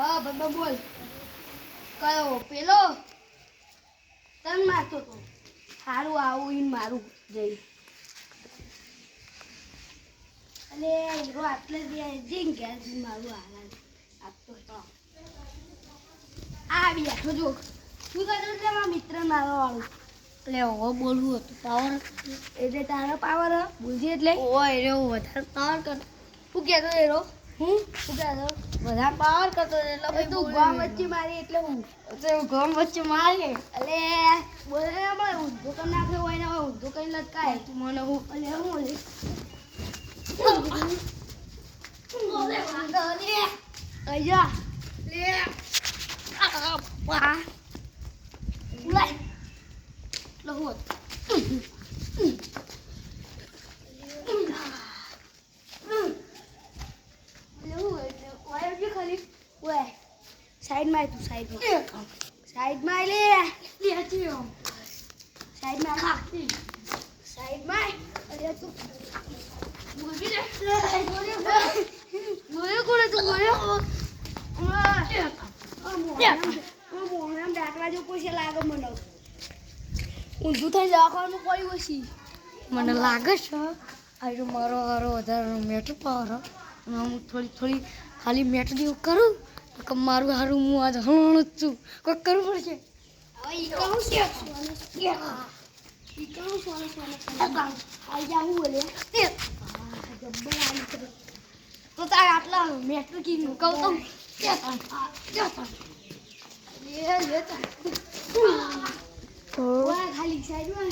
હા બાબા બોલ કયો પેલો તન મારતો તો સારું આવું ઈન મારું જઈ અને હીરો આટલે જઈને ઘેર મારું હાલ આપતો તો આ બેઠો જો શું કરું છે મારા મિત્ર મારવા વાળું એટલે હવે બોલવું હતું પાવર એટલે તારો પાવર બોલજે એટલે ઓય રે વધારે પાવર કર શું કહેતો હીરો શું કહેતો વધારે પાવર કરતો એટલે ભાઈ તું ગામ વચ્ચે મારી એટલે હું ગામ વચ્ચે મારે એટલે બોલે અમારે ઊંધો કરી નાખે હોય ને ઊંધો કરી લટકાય તું મને હું અને હું અయ్యా લે પા ઉલાય લહોત साइड में तू साइड में ले साइड में खा साइड में अरे तू बोल ले बोले कोने तू बोले મોહરામ ડાકલા જો કોઈ લાગે મને ઊંધું થઈ જવાનું પડ્યું પછી મને લાગે છે આ મારો હારો વધારે મેટર પાવર અને હું થોડી ખાલી મેટર જેવું કરું તો મારું હારું હું આજ હણું જ છું કોઈ કરવું પડશે તો તારે આટલા મેટર કી કહું તો ખાલી સાઈડમાં